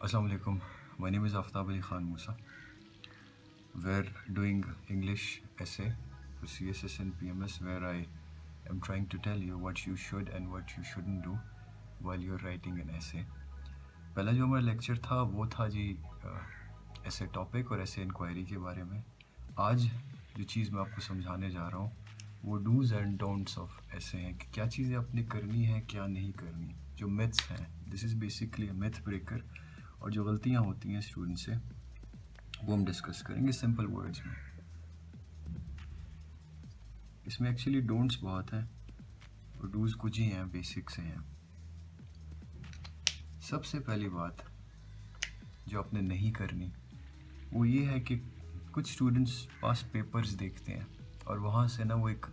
Assalamu alaikum. My name is Aftab Ali Khan Musa. We're doing English essay for CSS and PMS where I am trying to tell you what you should and what you shouldn't do while you're writing an essay. पहला जो हमारा lecture था वो था जी ऐसे topic और ऐसे inquiry के बारे में. आज जो चीज़ मैं आपको समझाने जा रहा हूँ वो डूज़ एंड डोंट्स ऑफ ऐसे हैं कि क्या चीज़ें आपने करनी है क्या नहीं करनी. जो मिथ्स हैं, this is basically a myth breaker, और जो गलतियाँ होती हैं स्टूडेंट से वो हम डिस्कस करेंगे सिंपल वर्ड्स में. इसमें एक्चुअली डोंट्स बहुत हैं और डूज़ कुछ ही हैं, बेसिक से हैं. सबसे पहली बात जो आपने नहीं करनी वो ये है कि कुछ स्टूडेंट्स पास पेपर्स देखते हैं और वहाँ से ना वो एक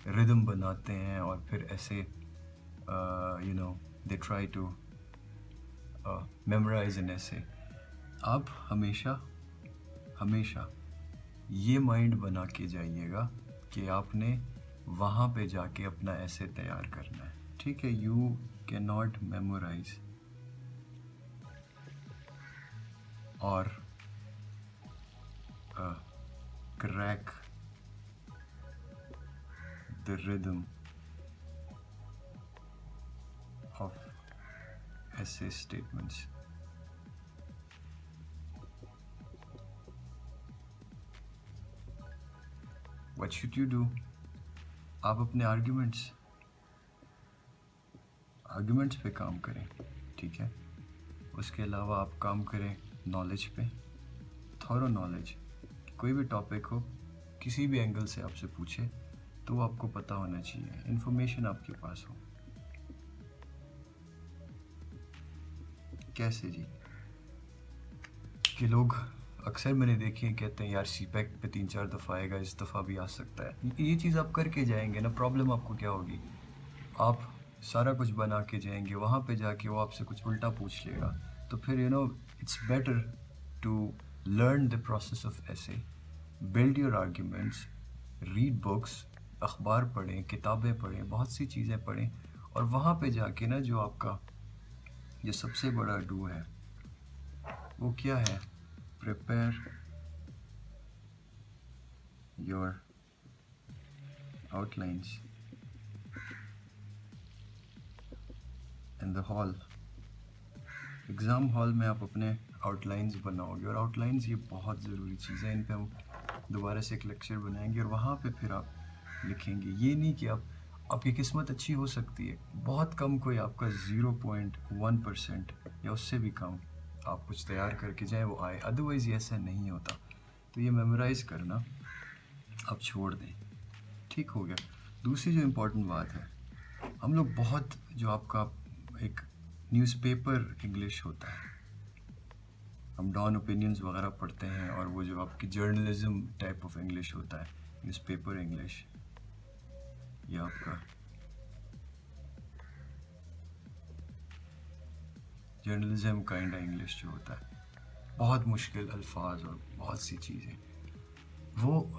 रिदम बनाते हैं और फिर ऐसे they try to memorise an ऐसे. आप हमेशा ये माइंड बना के जाइएगा कि आपने वहाँ पे जाके अपना ऐसे तैयार करना है. ठीक है, यू कैन नॉट मेमोराइज और crack the rhythm of essay statements. What should you do? आप अपने आर्ग्यूमेंट्स पे काम करें, ठीक है. उसके अलावा आप काम करें नॉलेज पे, थॉरो नॉलेज. कोई भी टॉपिक हो, किसी भी एंगल से आपसे पूछे तो वो आपको पता होना चाहिए, इन्फॉर्मेशन आपके पास हो. कैसे जी कि लोग अक्सर मैंने देखे हैं कहते हैं यार सीपैक पे 3-4 दफ़ा आएगा, इस दफ़ा भी आ सकता है. ये चीज़ आप करके जाएंगे ना, प्रॉब्लम आपको क्या होगी, आप सारा कुछ बना के जाएंगे, वहाँ पे जाके वो आपसे कुछ उल्टा पूछ लेगा. तो फिर it's better to learn the process of essay, build your arguments, read books, अखबार पढ़ें, किताबें पढ़ें, बहुत सी चीज़ें पढ़ें, और वहाँ पे जाके ना जो आपका ये सबसे बड़ा डू है वो क्या है, prepare your outlines in the hall. Exam hall में आप अपने आउटलाइंस बनाओगे, और आउटलाइंस ये बहुत ज़रूरी चीज़ है. इन पे हम दोबारा से एक लेक्चर बनाएंगे और वहाँ पे फिर आप लिखेंगे. ये नहीं कि आपकी किस्मत अच्छी हो सकती है, बहुत कम कोई आपका 0.1% या उससे भी कम आप कुछ तैयार करके जाए वो आए, अदरवाइज़ ये ऐसा नहीं होता. तो ये मेमोराइज़ करना आप छोड़ दें. ठीक हो गया. दूसरी जो इम्पोर्टेंट बात है, हम लोग बहुत जो आपका एक न्यूज़पेपर इंग्लिश होता है, हम डॉन ओपिनियंस वगैरह पढ़ते हैं, और वो जो आपकी जर्नलिज्म टाइप ऑफ इंग्लिश होता है, न्यूज़पेपर इंग्लिश, ये आपका जर्नलिज्म काइंड इंग्लिश जो होता है, बहुत मुश्किल अल्फाज और बहुत सी चीज़ें, वो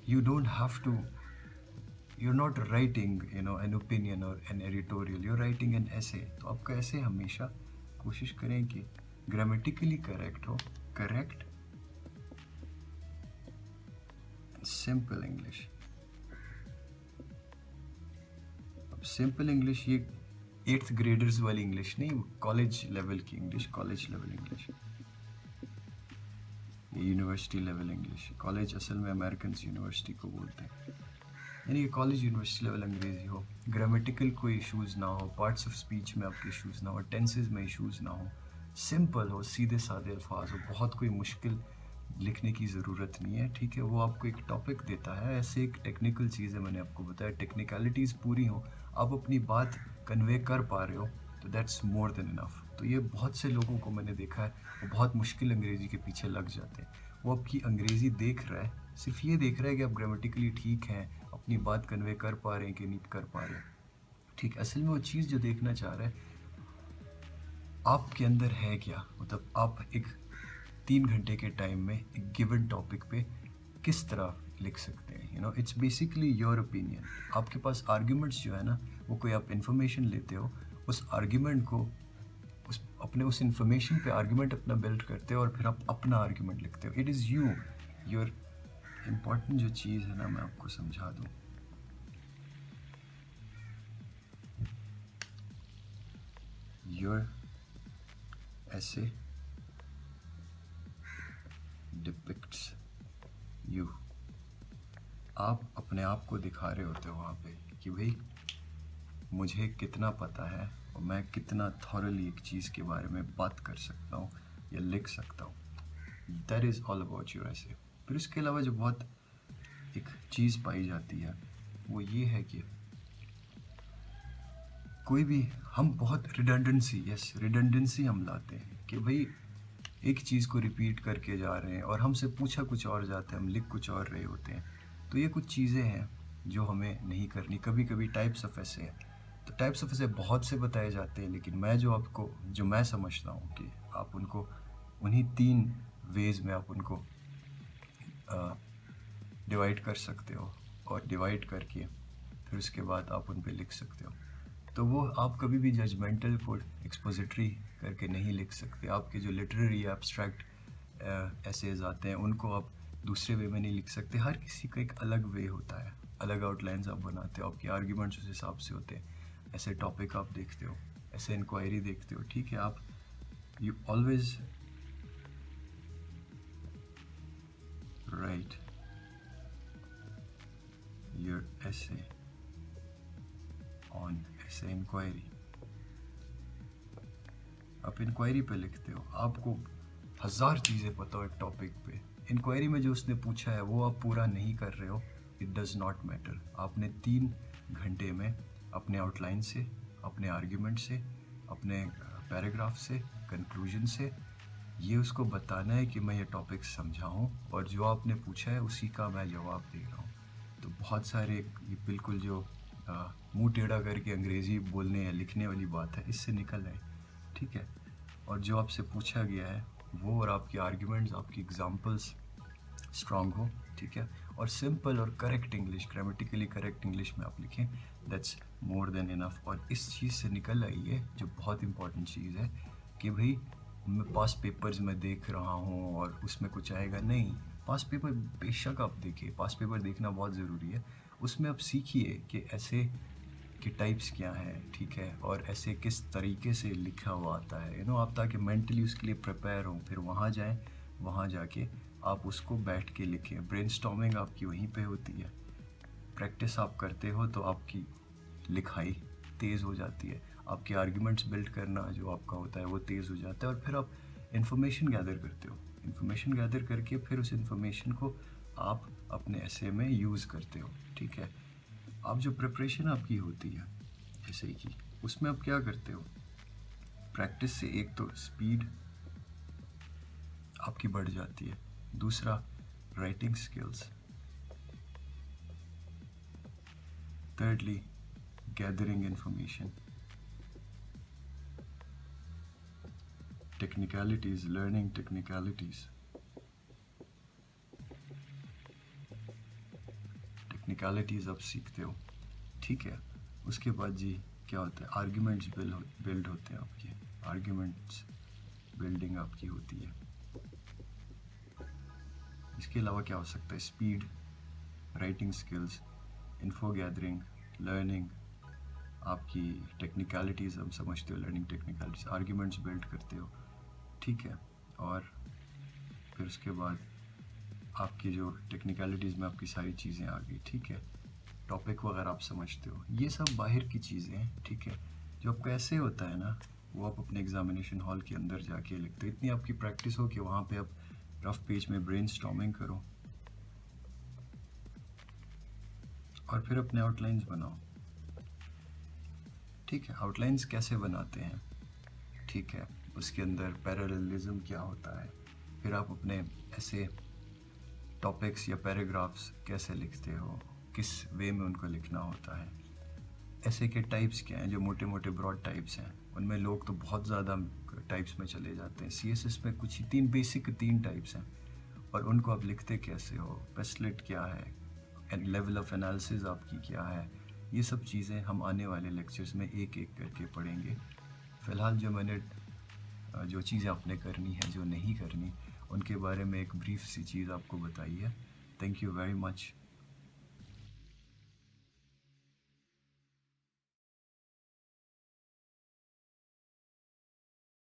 you don't have to, you're not writing an opinion or an editorial, you're writing an essay. तो आपका ऐसे हमेशा कोशिश करें कि ग्रामेटिकली करेक्ट हो, करेक्ट सिंपल इंग्लिश. अब सिंपल इंग्लिश ये 8th ग्रेडर्स वाली इंग्लिश नहीं, कॉलेज लेवल की इंग्लिश, कॉलेज लेवल इंग्लिश, ये यूनिवर्सिटी लेवल इंग्लिश. कॉलेज असल में अमेरिकन यूनिवर्सिटी को बोलते हैं, यानी कि कॉलेज यूनिवर्सिटी लेवल अंग्रेज़ी हो, ग्रामेटिकल कोई इश्यूज़ ना हो, पार्ट्स ऑफ स्पीच में आपके इश्यूज़ ना हो, टेंसेस में इश्यूज़ ना हो, सिंपल हो, सीधे साधे अल्फाज हो, बहुत कोई मुश्किल लिखने की ज़रूरत नहीं है. ठीक है, वो आपको एक टॉपिक देता है, ऐसे एक टेक्निकल चीज़ है, मैंने आपको बताया, टेक्निकलिटीज़ पूरी हो, आप अपनी बात कन्वे कर पा रहे हो, तो दैट्स मोर देन इनफ. तो ये बहुत से लोगों को मैंने देखा है, वो बहुत मुश्किल अंग्रेज़ी के पीछे लग जाते हैं. वो आपकी अंग्रेज़ी देख रहा है, सिर्फ ये देख रहा है कि आप ग्रामेटिकली ठीक हैं, अपनी बात कन्वे कर पा रहे हैं कि नहीं कर पा रहे हैं. ठीक, असल में वो चीज़ जो देखना चाह रहा है आपके अंदर है क्या, मतलब आप एक 3 घंटे के टाइम में एक गिवन टॉपिक पे किस तरह लिख सकते हैं. It's basically your opinion. आपके पास आर्ग्यूमेंट्स जो है ना, वो कोई आप इन्फॉर्मेशन लेते हो, उस आर्ग्यूमेंट को उस अपने उस इन्फॉर्मेशन पे आर्ग्यूमेंट अपना बिल्ड करते हो और फिर आप अपना आर्ग्यूमेंट लिखते हो. It is you, your important जो चीज़ है ना, मैं आपको समझा दूँ. Your essay depicts you. आप अपने आप को दिखा रहे होते हो वहाँ पे कि भाई मुझे कितना पता है और मैं कितना थॉरली एक चीज़ के बारे में बात कर सकता हूँ या लिख सकता हूँ. That is all about your essay. फिर इसके अलावा जो बहुत एक चीज़ पाई जाती है वो ये है कि कोई भी हम बहुत रिडंडेंसी हम लाते हैं कि भाई एक चीज़ को रिपीट करके जा रहे हैं और हमसे पूछा कुछ और जाता है, हम लिख कुछ और रहे होते हैं. तो ये कुछ चीज़ें हैं जो हमें नहीं करनी. कभी कभी टाइप्स ऑफ ऐसे हैं, तो टाइप्स ऑफ ऐसे बहुत से बताए जाते हैं, लेकिन मैं जो मैं समझता हूँ कि आप उनको उन्हीं 3 वेज़ में आप उनको डिवाइड कर सकते हो और डिवाइड करके फिर उसके बाद आप उन पे लिख सकते हो. तो वो आप कभी भी जजमेंटल को एक्सपोजिटरी करके नहीं लिख सकते. आपके जो लिटरेरी एब्स्ट्रैक्ट एसेज आते हैं उनको आप दूसरे वे में नहीं लिख सकते. हर किसी का एक अलग वे होता है, अलग आउटलाइंस आप बनाते हो, आपके आर्ग्यूमेंट्स उस हिसाब से होते हैं. ऐसे टॉपिक आप देखते हो, ऐसे इंक्वायरी देखते हो, ठीक है. आप you always right your essay on essay inquiry. आप इंक्वायरी पे लिखते हो, आपको 1000 चीज़ें पता हो एक टॉपिक पे. इंक्वायरी में जो उसने पूछा है वो आप पूरा नहीं कर रहे हो, इट डज़ नॉट मैटर. आपने 3 घंटे में अपने आउटलाइन से, अपने आर्ग्यूमेंट से, अपने पैराग्राफ से, कंक्लूजन से ये उसको बताना है कि मैं ये टॉपिक समझा हूँ और जो आपने पूछा है उसी का मैं जवाब दे रहा हूँ. तो बहुत सारे ये बिल्कुल जो मुंह टेढ़ा करके अंग्रेज़ी बोलने या लिखने वाली बात है, इससे निकल आए, ठीक है. और जो आपसे पूछा गया है वो और आपके आर्ग्यूमेंट्स, आपकी एग्जांपल्स स्ट्रांग हो, ठीक है. और सिंपल और correct English, grammatically correct English में आप लिखें, दैट्स मोर देन इनफ. और इस चीज़ से निकल आई है जो बहुत इंपॉर्टेंट चीज़ है कि भाई मैं पास पेपर्स में देख रहा हूँ और उसमें कुछ आएगा नहीं. पास पेपर बेशक आप देखिए, पास पेपर देखना बहुत ज़रूरी है. उसमें आप सीखिए कि ऐसे के टाइप्स क्या हैं, ठीक है, और ऐसे किस तरीके से लिखा हुआ आता है, आप ताकि मेंटली उसके लिए प्रिपेयर हों. फिर वहाँ जाएं, वहाँ जाके आप उसको बैठ के लिखें. ब्रेनस्टॉर्मिंग आपकी वहीं पे होती है. प्रैक्टिस आप करते हो तो आपकी लिखाई तेज़ हो जाती है. आपके आर्ग्यूमेंट्स बिल्ड करना जो आपका होता है वो तेज़ हो जाता है. और फिर आप इन्फॉर्मेशन गैदर करते हो. इन्फॉर्मेशन गैदर करके फिर उस इन्फॉर्मेशन को आप अपने ऐसे में यूज़ करते हो, ठीक है. आप जो प्रिपरेशन आपकी होती है ऐसे की, उसमें आप क्या करते हो, प्रैक्टिस से एक तो स्पीड आपकी बढ़ जाती है, दूसरा writing skills, thirdly gathering information, technicalities, learning technicalities. Technicalities आप सीखते हो, ठीक है. उसके बाद जी क्या होता है, आर्ग्यूमेंट्स बिल्ड होते हैं आपके, आर्ग्यूमेंट्स बिल्डिंग आपकी होती है. इसके अलावा क्या हो सकता है, speed, writing skills, info gathering, learning, आपकी टेक्निकलिटीज़ हम समझते हो, लर्निंग टेक्निकलिटीज़, आर्ग्यूमेंट्स बिल्ड करते हो, ठीक है. और फिर उसके बाद आपकी जो टेक्निकलिटीज़ में आपकी सारी चीज़ें आ गई, ठीक है. टॉपिक वगैरह आप समझते हो, ये सब बाहर की चीज़ें हैं, ठीक है. जो आपका ऐसे होता है ना, वो आप अपने एग्जामिनेशन हॉल के अंदर जाके लिखते हो. इतनी आपकी प्रैक्टिस हो कि वहाँ पे आप रफ पेज में ब्रेनस्टॉर्मिंग करो और फिर अपने आउटलाइंस बनाओ, ठीक है. आउटलाइंस कैसे बनाते हैं, ठीक है, उसके अंदर पैरेललिज्म क्या होता है, फिर आप अपने ऐसे टॉपिक्स या पैराग्राफ्स कैसे लिखते हो, किस वे में उनको लिखना होता है, ऐसे के टाइप्स क्या हैं, जो मोटे मोटे ब्रॉड टाइप्स हैं. उनमें लोग तो बहुत ज़्यादा टाइप्स में चले जाते हैं. CSS में कुछ ही 3 टाइप्स हैं और उनको आप लिखते कैसे हो, पेस्टलेट क्या है, लेवल ऑफ एनालिसिस आपकी क्या है, ये सब चीज़ें हम आने वाले लेक्चर्स में एक एक करके पढ़ेंगे. फ़िलहाल जो मैंने जो चीज़ें आपने करनी है, जो नहीं करनी, उनके बारे में एक ब्रीफ सी चीज़ आपको बताई है। Thank you very much